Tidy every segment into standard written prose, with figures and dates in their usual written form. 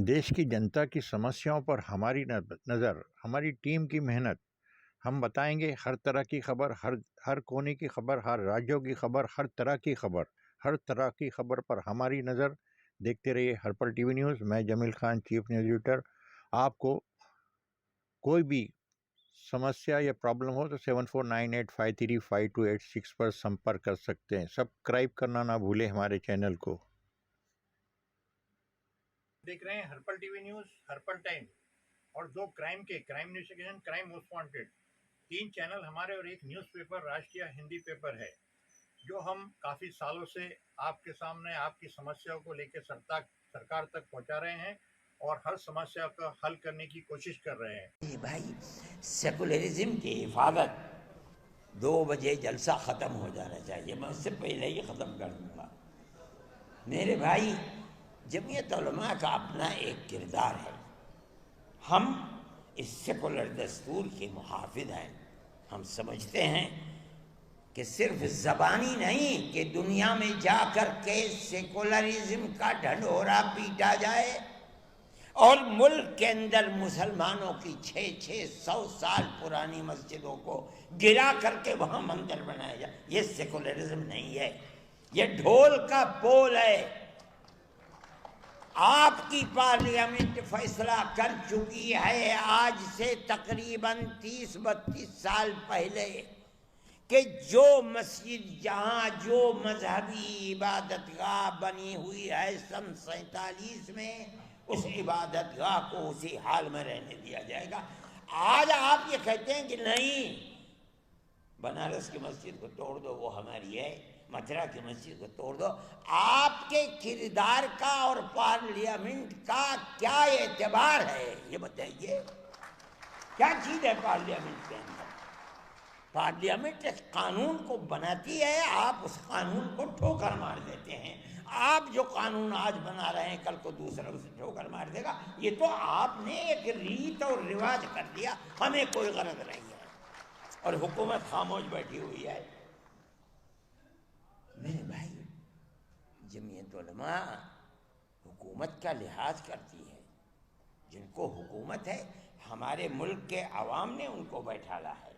دیش کی جنتا کی سمسیاؤں پر ہماری نظر، ہماری ٹیم کی محنت. ہم بتائیں گے ہر طرح کی خبر، ہر کونے کی خبر، ہر راجیوں کی خبر، ہر طرح کی خبر پر ہماری نظر. دیکھتے رہیے ہر پل ٹی وی نیوز. میں جمیل خان، چیف نیوز ایڈیٹر. آپ کو کوئی بھی سمسیا یا پرابلم ہو تو 7498535286 پر سمپرک کر سکتے ہیں. سبسکرائب کرنا نہ بھولیں ہمارے چینل کو. دیکھ رہے ہیں ہر پل ٹی وی نیوز، ہر پل ٹائم، اور دو crime investigation, crime most wanted. 3 channel ہمارے اور ایک نیوز پیپر راشٹریہ ہندی پیپر ہے، جو ہم کافی سالوں سے آپ کے سامنے آپ کی سمسیا کو لے کے سرکار تک پہنچا رہے ہیں اور ہر سمسیا کا حل کرنے کی کوشش کر رہے ہیں. بھائی سیکولرزم کی حفاظت 2 بجے جلسہ ختم ہو جانا چاہیے. میں اس سے پہلے ہی ختم کر دوں گا. میرے بھائی، جمعیت علماء کا اپنا ایک کردار ہے. ہم اس سیکولر دستور کے محافظ ہیں. ہم سمجھتے ہیں کہ صرف زبانی نہیں کہ دنیا میں جا کر کے سیکولرزم کا ڈھنڈورا پیٹا جائے اور ملک کے اندر مسلمانوں کی 600 سال پرانی مسجدوں کو گرا کر کے وہاں مندر بنایا جائے. یہ سیکولرزم نہیں ہے، یہ ڈھول کا پول ہے. آپ کی پارلیمنٹ فیصلہ کر چکی ہے آج سے تقریباً 30-32 سال پہلے کہ جو مسجد جہاں جو مذہبی عبادت گاہ بنی ہوئی ہے سن 47 میں، اس عبادت گاہ کو اسی حال میں رہنے دیا جائے گا. آج آپ یہ کہتے ہیں کہ نہیں، بنارس کی مسجد کو توڑ دو، وہ ہماری ہے. متھرا کی مسجد کو توڑ دو. آپ کے کردار کا اور پارلیمنٹ کا کیا اعتبار ہے یہ بتائیے. کیا چیز ہے پارلیمنٹ کے اندر؟ پارلیمنٹ اس قانون کو بناتی ہے، آپ اس قانون کو ٹھوکر مار دیتے ہیں. آپ جو قانون آج بنا رہے ہیں کل کو دوسرا اسے ٹھوکر مار دے گا. یہ تو آپ نے ایک ریت اور رواج کر دیا. ہمیں کوئی غرض نہیں ہے اور حکومت خاموش بیٹھی ہوئی ہے. میرے بھائی، جمعیت علماء حکومت کا لحاظ کرتی ہے. جن کو حکومت ہے، ہمارے ملک کے عوام نے ان کو بیٹھالا ہے.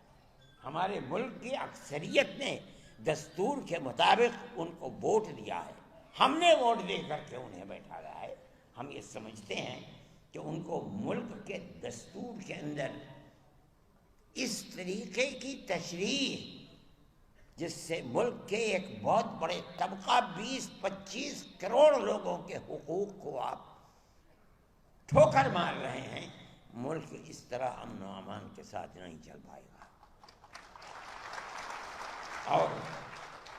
ہمارے ملک کی اکثریت نے دستور کے مطابق ان کو ووٹ دیا ہے. ہم نے ووٹ دے کر کے انہیں بیٹھالا ہے. ہم یہ سمجھتے ہیں کہ ان کو ملک کے دستور کے اندر اس طریقے کی تشریح جس سے ملک کے ایک بہت بڑے طبقہ 20-25 کروڑ لوگوں کے حقوق کو آپ ٹھوکر مار رہے ہیں، ملک اس طرح امن و امان کے ساتھ نہیں چل پائے گا. اور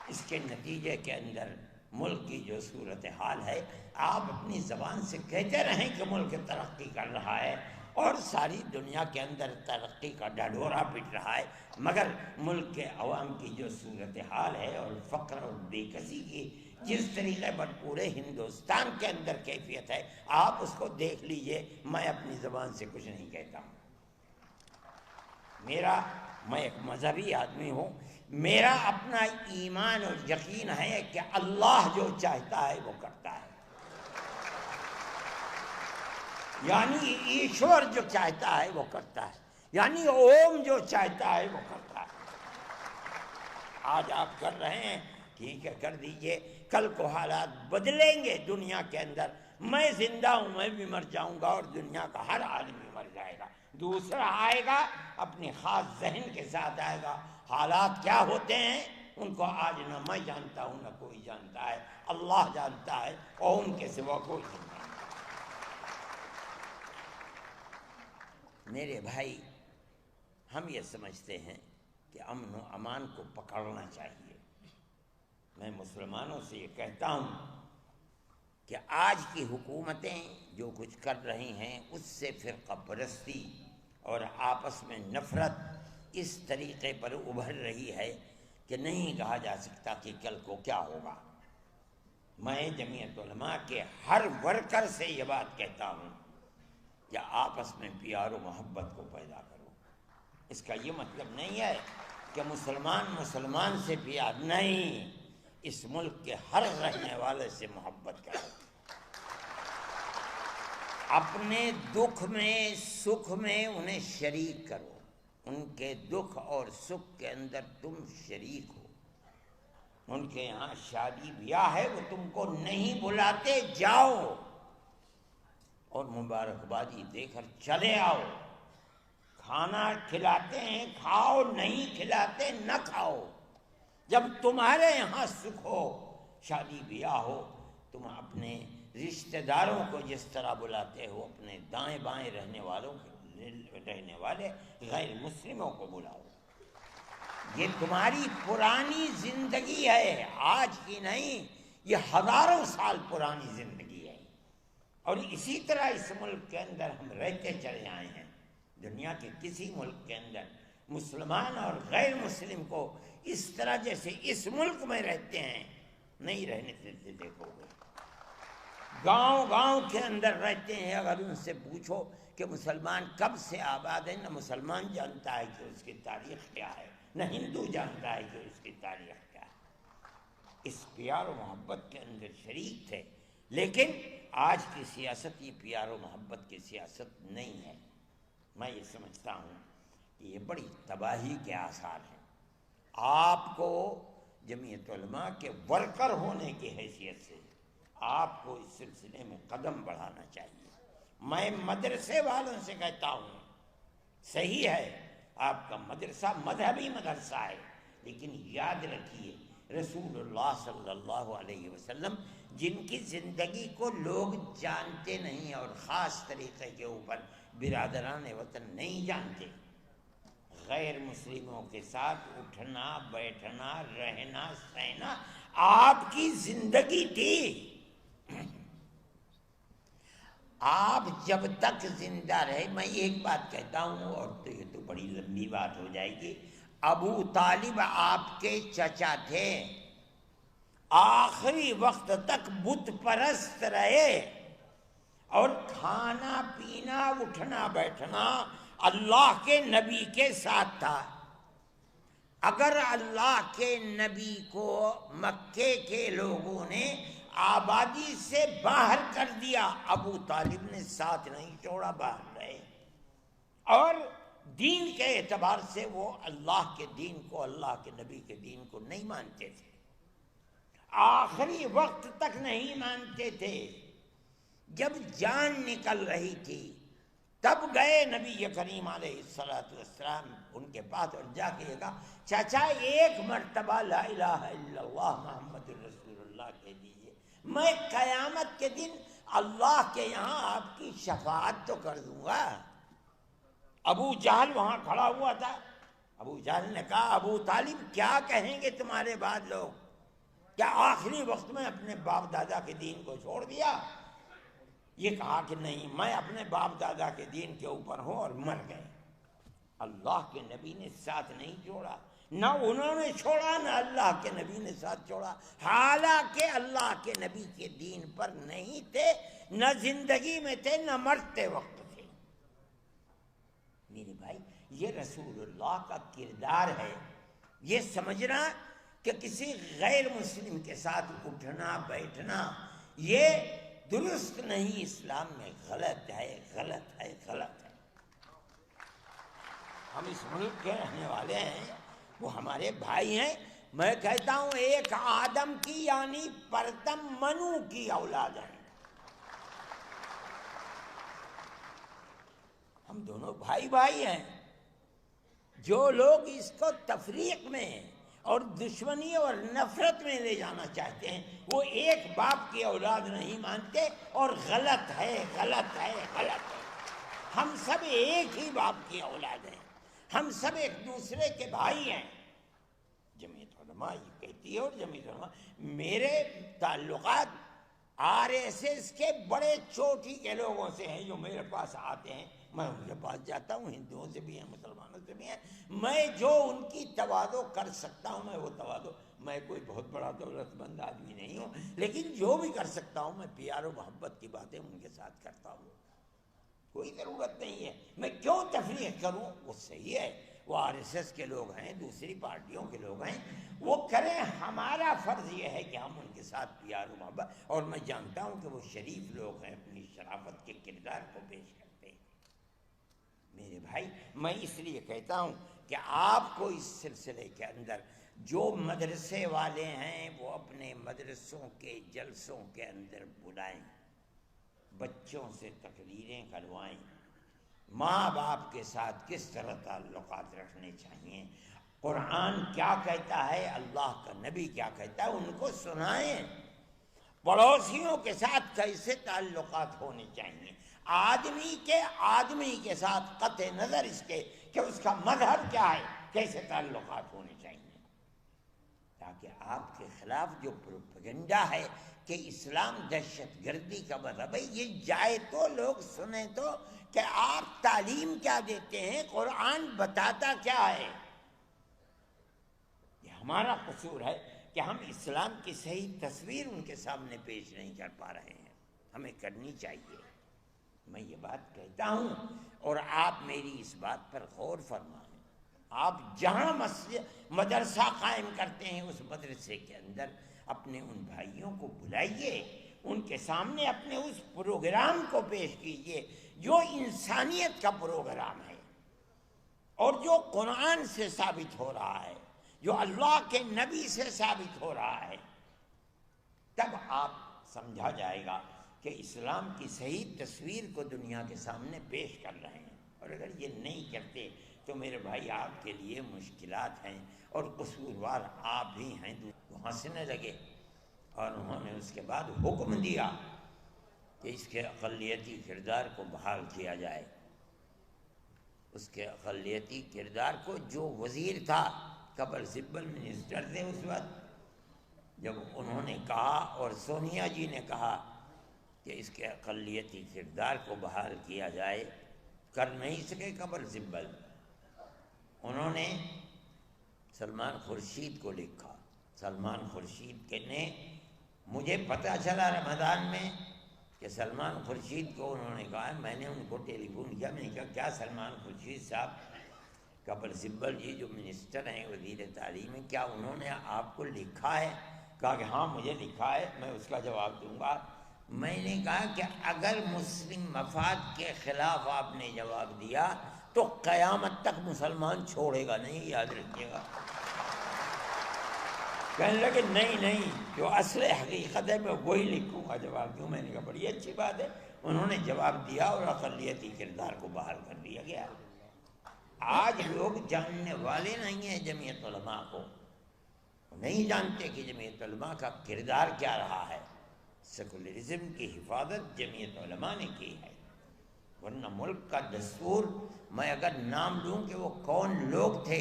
اس کے نتیجے کے اندر ملک کی جو صورتحال ہے، آپ اپنی زبان سے کہتے رہیں کہ ملک ترقی کر رہا ہے اور ساری دنیا کے اندر ترقی کا ڈھڈورا پٹ رہا ہے، مگر ملک کے عوام کی جو صورتحال ہے اور فقر اور بے کسی کی جس طریقے پر پورے ہندوستان کے اندر کیفیت ہے، آپ اس کو دیکھ لیجئے. میں اپنی زبان سے کچھ نہیں کہتا ہوں. میں ایک مذہبی آدمی ہوں. میرا اپنا ایمان اور یقین ہے کہ اللہ جو چاہتا ہے وہ کرتا ہے. یعنی ایشور جو چاہتا ہے وہ کرتا ہے، یعنی اوم جو چاہتا ہے وہ کرتا ہے. آج آپ کر رہے ہیں، ٹھیک ہے، کر دیجئے. کل کو حالات بدلیں گے دنیا کے اندر. میں زندہ ہوں، میں بھی مر جاؤں گا اور دنیا کا ہر آدمی مر جائے گا. دوسرا آئے گا، اپنے خاص ذہن کے ساتھ آئے گا. حالات کیا ہوتے ہیں ان کو آج نہ میں جانتا ہوں نہ کوئی جانتا ہے. اللہ جانتا ہے اور ان کے سوا کوئی نہیں جانتا. میرے بھائی، ہم یہ سمجھتے ہیں کہ امن و امان کو پکڑنا چاہیے. میں مسلمانوں سے یہ کہتا ہوں کہ آج کی حکومتیں جو کچھ کر رہی ہیں اس سے فرقہ پرستی اور آپس میں نفرت اس طریقے پر ابھر رہی ہے کہ نہیں کہا جا سکتا کہ کل کو کیا ہوگا. میں جمعیت علماء کے ہر ورکر سے یہ بات کہتا ہوں کہ آپس میں پیار و محبت کو پیدا کرو. اس کا یہ مطلب نہیں ہے کہ مسلمان سے پیار نہیں، اس ملک کے ہر رہنے والے سے محبت کرو. اپنے دکھ میں سکھ میں انہیں شریک کرو، ان کے دکھ اور سکھ کے اندر تم شریک ہو۔ ان کے یہاں شادی بیاہ ہے، وہ تم کو نہیں بلاتے، جاؤ اور مبارکبادی دے کر چلے آؤ۔ کھانا کھلاتے ہیں کھاؤ، نہیں کھلاتے نہ کھاؤ۔ جب تمہارے یہاں سکھ ہو، شادی بیاہ ہو، تم اپنے رشتہ داروں کو جس طرح بلاتے ہو، اپنے دائیں بائیں رہنے والے غیر مسلموں کو بلاؤ۔ یہ تمہاری پرانی زندگی ہے، آج کی نہیں، یہ ہزاروں سال پرانی زندگی ہے۔ اور اسی طرح اس ملک کے اندر ہم رہتے چلے آئے ہیں۔ دنیا کے کسی ملک کے اندر مسلمان اور غیر مسلم کو اس طرح جیسے اس ملک میں رہتے ہیں نہیں رہنے دیتے۔ دیکھو گے گاؤں گاؤں کے اندر رہتے ہیں، اگر ان سے پوچھو کہ مسلمان کب سے آباد ہے، نہ مسلمان جانتا ہے کہ اس کی تاریخ کیا ہے، نہ ہندو جانتا ہے کہ اس کی تاریخ کیا ہے۔ اس پیار و محبت کے اندر شریک تھے، لیکن آج کی سیاست یہ پیار و محبت کی سیاست نہیں ہے۔ میں یہ سمجھتا ہوں کہ یہ بڑی تباہی کے آثار ہیں۔ آپ کو جمعیت علماء کے ورکر ہونے کی حیثیت سے آپ کو اس سلسلے میں قدم بڑھانا چاہیے۔ میں مدرسے والوں سے کہتا ہوں، صحیح ہے آپ کا مدرسہ مذہبی مدرسہ ہے، لیکن یاد رکھیے رسول اللہ صلی اللہ علیہ وسلم جن کی زندگی کو لوگ جانتے نہیں اور خاص طریقے کے اوپر برادران وطن نہیں جانتے، غیر مسلموں کے ساتھ اٹھنا بیٹھنا رہنا سہنا آپ کی زندگی تھی۔ آپ جب تک زندہ رہے، میں ایک بات کہتا ہوں اور تو یہ تو بڑی لمبی بات ہو جائے گی، ابو طالب آپ کے چچا تھے، آخری وقت تک بت پرست رہے اور کھانا پینا اٹھنا بیٹھنا اللہ کے نبی کے ساتھ تھا۔ اگر اللہ کے نبی کو مکے کے لوگوں نے آبادی سے باہر کر دیا، ابو طالب نے ساتھ نہیں چھوڑا، باہر رہے، اور دین کے اعتبار سے وہ اللہ کے دین کو، اللہ کے نبی کے دین کو نہیں مانتے تھے، آخری وقت تک نہیں مانتے تھے۔ جب جان نکل رہی تھی تب گئے نبی کریم علیہ السلام ان کے پاس اور جا کے کہا، چچا ایک مرتبہ لا الہ الا اللہ محمد رسول اللہ کہہ دیجیے، میں قیامت کے دن اللہ کے یہاں آپ کی شفاعت تو کر دوں گا۔ ابو جہل وہاں کھڑا ہوا تھا، ابو جہل نے کہا، ابو طالب کیا کہیں گے تمہارے بعد لوگ، کیا آخری وقت میں اپنے باپ دادا کے دین کو چھوڑ دیا؟ یہ کہا کہ نہیں، میں اپنے باپ دادا کے دین کے اوپر ہوں، اور مر گئے۔ اللہ کے نبی نے ساتھ نہیں چھوڑا، نہ انہوں نے چھوڑا نہ اللہ کے نبی نے ساتھ چھوڑا، حالانکہ اللہ کے نبی کے دین پر نہیں تھے، نہ زندگی میں تھے نہ مرتے وقت تھے۔ میرے بھائی یہ رسول اللہ کا کردار ہے۔ یہ سمجھنا کہ کسی غیر مسلم کے ساتھ اٹھنا بیٹھنا یہ درست نہیں، اسلام میں غلط ہے، غلط ہے، غلط ہے۔ ہم اس ملک کے رہنے والے ہیں، وہ ہمارے بھائی ہیں۔ میں کہتا ہوں ایک آدم کی یعنی پرتم منو کی اولاد ہیں، ہم دونوں بھائی بھائی ہیں۔ جو لوگ اس کو تفریق میں اور دشمنی اور نفرت میں لے جانا چاہتے ہیں، وہ ایک باپ کی اولاد نہیں مانتے، اور غلط ہے، غلط ہے، غلط ہے۔ ہم سب ایک ہی باپ کی اولاد ہیں، ہم سب ایک دوسرے کے بھائی ہیں۔ جمعیت علماء یہ کہتی ہے، اور جمعیت علماء، میرے تعلقات RSS کے بڑے چوٹی کے لوگوں سے ہیں جو میرے پاس آتے ہیں، میں ان کے پاس جاتا ہوں، ہندوؤں سے بھی ہیں، مسلمانوں سے بھی ہیں، میں جو ان کی تواضع کر سکتا ہوں میں وہ تواضع، میں کوئی بہت بڑا دولت مند آدمی نہیں ہوں، لیکن جو بھی کر سکتا ہوں میں پیار و محبت کی باتیں ان کے ساتھ کرتا ہوں۔ کوئی ضرورت نہیں ہے میں کیوں تفریق کروں، وہ صحیح ہے، وہ RSS کے لوگ ہیں، دوسری پارٹیوں کے لوگ ہیں، وہ کریں. ہمارا فرض یہ ہے کہ ہم ان کے ساتھ پیار و محبت، اور میں جانتا ہوں کہ وہ شریف لوگ ہیں، اپنی شرافت کے کردار کو پیش کرتے ہیں. میرے بھائی، میں اس لیے کہتا ہوں کہ آپ کو اس سلسلے کے اندر جو مدرسے والے ہیں وہ اپنے مدرسوں کے جلسوں کے اندر بلائیں، بچوں سے تقریریں کروائیں، ماں باپ کے ساتھ کس طرح تعلقات رکھنے چاہیے، قرآن کیا کہتا ہے، اللہ کا نبی کیا کہتا ہے، ان کو سنائیں. پڑوسیوں کے ساتھ کیسے تعلقات ہونے چاہیے، آدمی کے ساتھ قطع نظر اس کے کہ اس کا مذہب کیا ہے، کیسے تعلقات ہونے چاہیے. تاکہ آپ کے خلاف جو پروپیگنڈا ہے کہ اسلام دہشت گردی کا مذہب ہے، یہ جائے تو لوگ سنیں تو کہ آپ تعلیم کیا دیتے ہیں، قرآن بتاتا کیا ہے. یہ ہمارا قصور ہے کہ ہم اسلام کی صحیح تصویر ان کے سامنے پیش نہیں کر پا رہے ہیں. ہمیں کرنی چاہیے. میں یہ بات کہتا ہوں اور آپ میری اس بات پر غور فرمائیں. آپ جہاں مدرسہ قائم کرتے ہیں اس مدرسے کے اندر اپنے ان بھائیوں کو بلائیے، ان کے سامنے اپنے اس پروگرام کو پیش کیجئے جو انسانیت کا پروگرام ہے اور جو قرآن سے ثابت ہو رہا ہے، جو اللہ کے نبی سے ثابت ہو رہا ہے. تب آپ سمجھا جائے گا کہ اسلام کی صحیح تصویر کو دنیا کے سامنے پیش کر رہے ہیں. اور اگر یہ نہیں کرتے تو میرے بھائی آپ کے لیے مشکلات ہیں، اور قصوروار آپ بھی ہیں. وہ ہنسنے لگے اور انہوں نے اس کے بعد حکم دیا کہ اس کے اقلیتی کردار کو بحال کیا جائے. اس کے اقلیتی کردار کو، جو وزیر تھا، قبل سبل منسٹر تھے اس وقت، جب انہوں نے کہا اور سونیا جی نے کہا کہ اس کے اقلیتی کردار کو بحال کیا جائے، کر نہیں سکے قبل سبل. انہوں نے سلمان خورشید کو لکھا. سلمان خورشید کے نے، مجھے پتہ چلا رمضان میں کہ سلمان خورشید کو انہوں نے کہا، میں نے ان کو ٹیلی فون کیا، میں نے کہا کیا سلمان خورشید صاحب، قبل سبل جی جو منسٹر ہیں، وزیر تعلیم ہیں، کیا انہوں نے آپ کو لکھا ہے؟ کہا کہ ہاں مجھے لکھا ہے، میں اس کا جواب دوں گا. میں نے کہا کہ اگر مسلم مفاد کے خلاف آپ نے جواب دیا تو قیامت تک مسلمان چھوڑے گا نہیں، یاد رکھیے گا. کہنے لگے نہیں، جو اصل حقیقت ہے میں وہی لکھوں گا جواب دوں. میں نے کہا بڑی اچھی بات ہے. انہوں نے جواب دیا اور اقلیتی کردار کو بحال کر دیا گیا. آج لوگ جاننے والے نہیں ہیں جمعیت علماء کو، نہیں جانتے کہ جمعیت علماء کا کردار کیا رہا ہے. سیکولرزم کی حفاظت جمعیت علماء نے کی ہے، ورنہ ملک کا دستور، میں اگر نام لوں کہ وہ کون لوگ تھے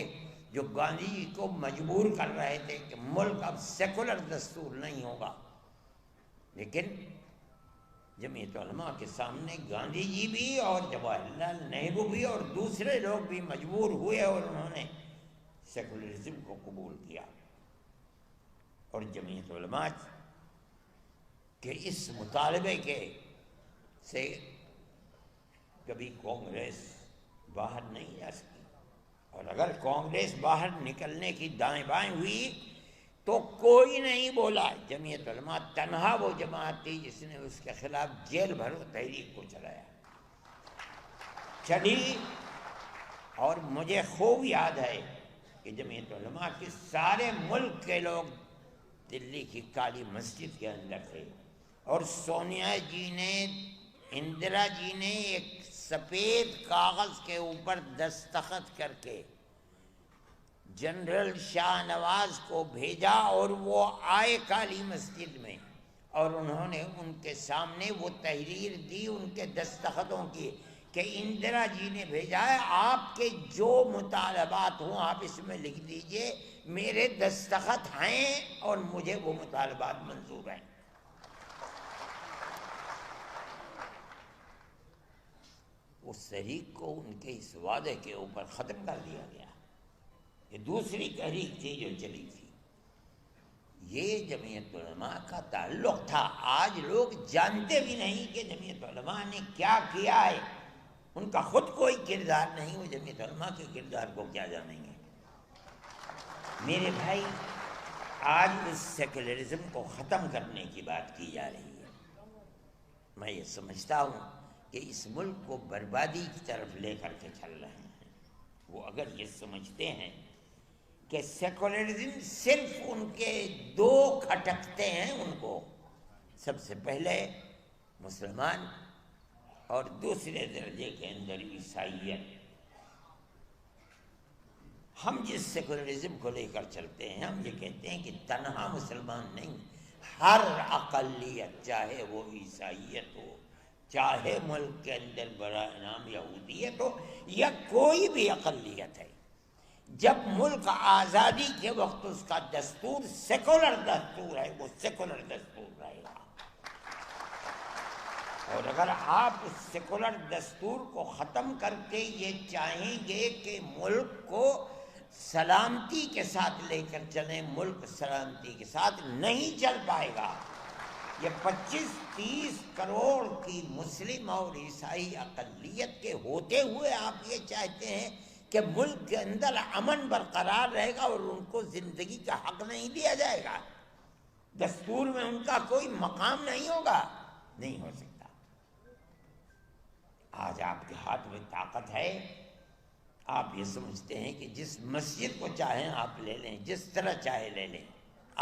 جو گاندھی جی کو مجبور کر رہے تھے کہ ملک اب سیکولر دستور نہیں ہوگا، لیکن جمعیت علماء کے سامنے گاندھی جی بھی اور جواہر لال نہرو بھی اور دوسرے لوگ بھی مجبور ہوئے اور انہوں نے سیکولرزم کو قبول کیا. اور جمعیت علماء کہ اس مطالبے کے سے کبھی کانگریس باہر نہیں جا سکی، اور اگر کانگریس باہر نکلنے کی دائیں بائیں ہوئی تو کوئی نہیں بولا. جمعیت علماء تنہا وہ جماعت تھی جس نے اس کے خلاف جیل بھرو تحریک کو چلی. اور مجھے خوب یاد ہے کہ جمعیت علماء کے سارے ملک کے لوگ دلی کی کالی مسجد کے اندر تھے، اور سونیا جی نے، اندرا جی نے ایک سفید کاغذ کے اوپر دستخط کر کے جنرل شاہ نواز کو بھیجا، اور وہ آئے کالی مسجد میں، اور انہوں نے ان کے سامنے وہ تحریر دی ان کے دستخطوں کی کہ اندرا جی نے بھیجا ہے، آپ کے جو مطالبات ہوں آپ اس میں لکھ دیجئے، میرے دستخط ہیں اور مجھے وہ مطالبات منظور ہیں. اس تحریک کو ان کے اس وعدے کے اوپر ختم کر دیا گیا. یہ دوسری تحریک تھی جو چلی تھی. یہ جمعیت علماء کا تعلق تھا. آج لوگ جانتے بھی نہیں کہ جمعیت علماء نے کیا کیا ہے. ان کا خود کوئی کردار نہیں، وہ جمعیت علماء کے کردار کو کیا جانیں گے؟ میرے بھائی، آج اس سیکولرزم کو ختم کرنے کی بات کی جا رہی ہے۔ میں یہ سمجھتا ہوں کہ اس ملک کو بربادی کی طرف لے کر کے چل رہے ہیں۔ وہ اگر یہ سمجھتے ہیں کہ سیکولرزم صرف ان کے دو کھٹکتے ہیں، ان کو سب سے پہلے مسلمان اور دوسرے درجے کے اندر عیسائیت۔ ہم جس سیکولرزم کو لے کر چلتے ہیں، ہم یہ کہتے ہیں کہ تنہا مسلمان نہیں، ہر اقلیت، چاہے وہ عیسائیت ہو، چاہے ملک کے اندر براہ نام یہودیت ہو، یا کوئی بھی اقلیت ہے، جب ملک آزادی کے وقت اس کا دستور سیکولر دستور ہے، وہ سیکولر دستور رہے گا۔ اور اگر آپ اس سیکولر دستور کو ختم کر کے یہ چاہیں گے کہ ملک کو سلامتی کے ساتھ لے کر چلیں، ملک سلامتی کے ساتھ نہیں چل پائے گا۔ یہ 25-30 کروڑ کی مسلم اور عیسائی اقلیت کے ہوتے ہوئے آپ یہ چاہتے ہیں کہ ملک کے اندر امن برقرار رہے گا اور ان کو زندگی کا حق نہیں دیا جائے گا، دستور میں ان کا کوئی مقام نہیں ہوگا؟ نہیں ہو سکتا۔ آج آپ کے ہاتھ میں طاقت ہے، آپ یہ سمجھتے ہیں کہ جس مسجد کو چاہیں آپ لے لیں، جس طرح چاہے لے لیں۔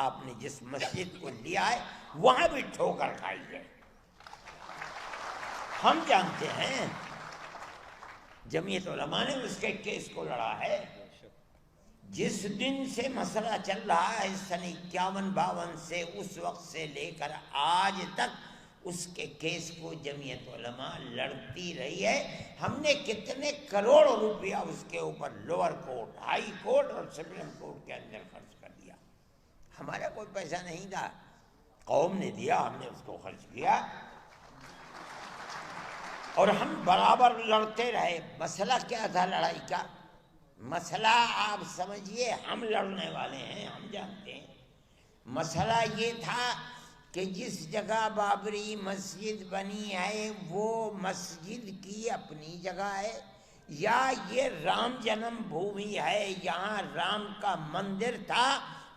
آپ نے جس مسجد کو لیا ہے وہاں بھی ٹھوکر کھائی ہے۔ ہم جانتے ہیں جمعیت علماء نے اس کے کیس کو لڑا ہے۔ جس دن سے مسئلہ چل رہا ہے سن 51-52 سے، اس وقت سے لے کر آج تک اس کے کیس کو جمعیت علماء لڑتی رہی ہے۔ ہم نے کتنے کروڑ روپیہ اس کے اوپر لوور کورٹ، ہائی کورٹ اور سپریم کورٹ کے اندر خرچ کر دیا۔ ہمارا کوئی پیسہ نہیں تھا، قوم نے دیا، ہم نے اس کو خرچ کیا، اور ہم برابر لڑتے رہے۔ مسئلہ کیا تھا لڑائی کا؟ مسئلہ آپ سمجھیے، ہم لڑنے والے ہیں، ہم جانتے ہیں۔ مسئلہ یہ تھا کہ جس جگہ بابری مسجد بنی ہے وہ مسجد کی اپنی جگہ ہے، یا یہ رام جنم بھومی ہے، یہاں رام کا مندر تھا،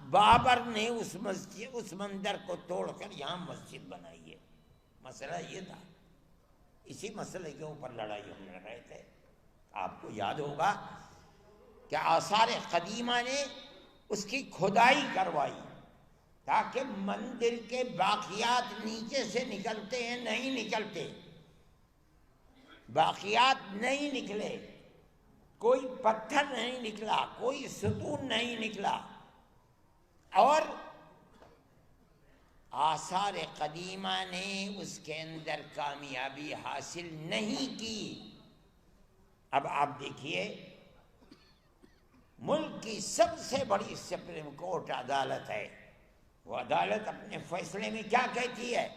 بابر نے اس مندر کو توڑ کر یہاں مسجد بنائی ہے۔ مسئلہ یہ تھا، اسی مسئلے کے اوپر لڑائی ہم لڑ رہے تھے۔ آپ کو یاد ہوگا کہ آثار قدیمہ نے اس کی کھدائی کروائی تاکہ مندر کے باقیات نیچے سے نکلتے ہیں، نہیں نکلتے، باقیات نہیں نکلے، کوئی پتھر نہیں نکلا، کوئی ستون نہیں نکلا، اور آثار قدیمہ نے اس کے اندر کامیابی حاصل نہیں کی۔ اب آپ دیکھیے، ملک کی سب سے بڑی سپریم کورٹ عدالت ہے، وہ عدالت اپنے فیصلے میں کیا کہتی ہے؟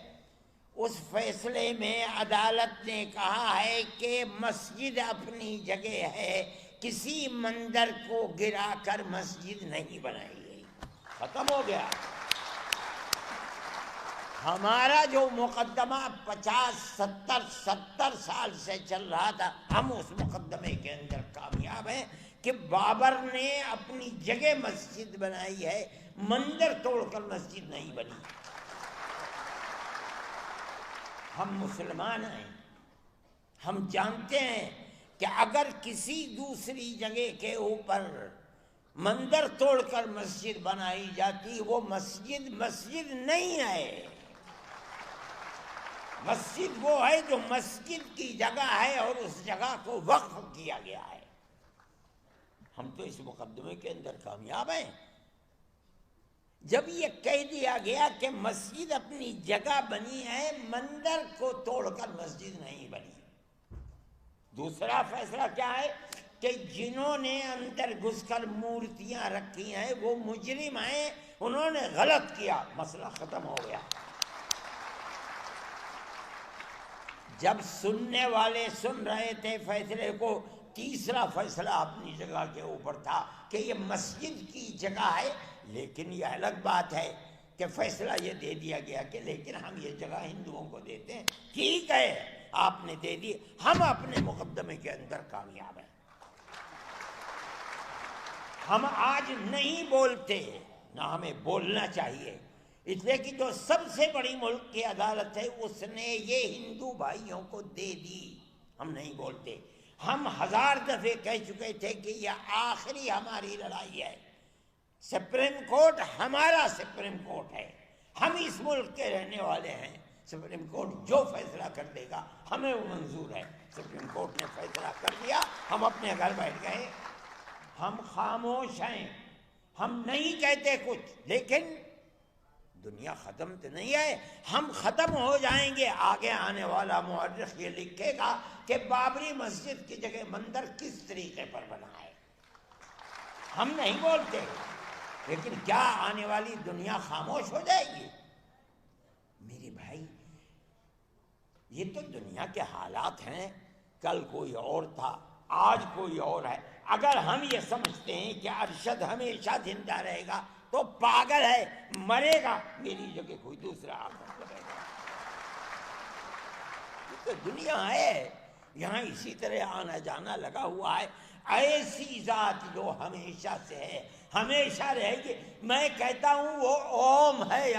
اس فیصلے میں عدالت نے کہا ہے کہ مسجد اپنی جگہ ہے، کسی مندر کو گرا کر مسجد نہیں بنائی گئی، ختم ہو گیا۔ ہمارا جو مقدمہ 50-70 سال سے چل رہا تھا، ہم اس مقدمے کے اندر کامیاب ہیں کہ بابر نے اپنی جگہ مسجد بنائی ہے، مندر توڑ کر مسجد نہیں بنی۔ ہم مسلمان ہیں، ہم جانتے ہیں کہ اگر کسی دوسری جگہ کے اوپر مندر توڑ کر مسجد بنائی جاتی، وہ مسجد نہیں ہے۔ مسجد وہ ہے جو مسجد کی جگہ ہے اور اس جگہ کو وقف کیا گیا ہے۔ ہم تو اس مقدمے کے اندر کامیاب ہیں۔ جب یہ کہہ دیا گیا کہ مسجد اپنی جگہ بنی ہے، مندر کو توڑ کر مسجد نہیں بنی۔ دوسرا فیصلہ کیا ہے کہ جنہوں نے اندر گھس کر مورتیاں رکھی ہیں وہ مجرم ہیں، انہوں نے غلط کیا، مسئلہ ختم ہو گیا۔ جب سننے والے سن رہے تھے فیصلے کو، تیسرا فیصلہ اپنی جگہ کے اوپر تھا کہ یہ مسجد کی جگہ ہے، لیکن یہ الگ بات ہے کہ فیصلہ یہ دے دیا گیا کہ لیکن ہم یہ جگہ ہندوؤں کو دیتے ہیں۔ ٹھیک ہے، آپ نے دے دی، ہم اپنے مقدمے کے اندر کامیاب ہیں۔ ہم آج نہیں بولتے، نہ ہمیں بولنا چاہیے، اس لیے کہ جو سب سے بڑی ملک کی عدالت ہے اس نے یہ ہندو بھائیوں کو دے دی۔ ہم نہیں بولتے، ہم 1000 دفعے کہہ چکے تھے کہ یہ آخری ہماری لڑائی ہے، سپریم کورٹ ہمارا سپریم کورٹ ہے، ہم اس ملک کے رہنے والے ہیں، سپریم کورٹ جو فیصلہ کر دے گا ہمیں وہ منظور ہے۔ سپریم کورٹ نے فیصلہ کر دیا، ہم اپنے گھر بیٹھ گئے، ہم خاموش ہیں، ہم نہیں کہتے کچھ، لیکن دنیا ختم تو نہیں ہے، ہم ختم ہو جائیں گے۔ آگے آنے والا مورخ یہ لکھے گا کہ بابری مسجد کی جگہ مندر کس طریقے پر بنا ہے۔ ہم نہیں بولتے، لیکن کیا آنے والی دنیا خاموش ہو جائے گی؟ میرے بھائی، یہ تو دنیا کے حالات ہیں، کل کوئی اور تھا، آج کوئی اور ہے۔ اگر ہم یہ سمجھتے ہیں کہ ارشد ہمیشہ زندہ رہے گا تو پاگل ہے، مرے گا، میری جگہ کوئی دوسرا آ کر کرے گا۔ یہ تو دنیا ہے، یہاں اسی طرح آنا جانا لگا ہوا ہے۔ ایسی ذات جو ہمیشہ سے ہے، ہمیشہ رہے گی۔ میں کہتا ہوں وہ اوم ہے۔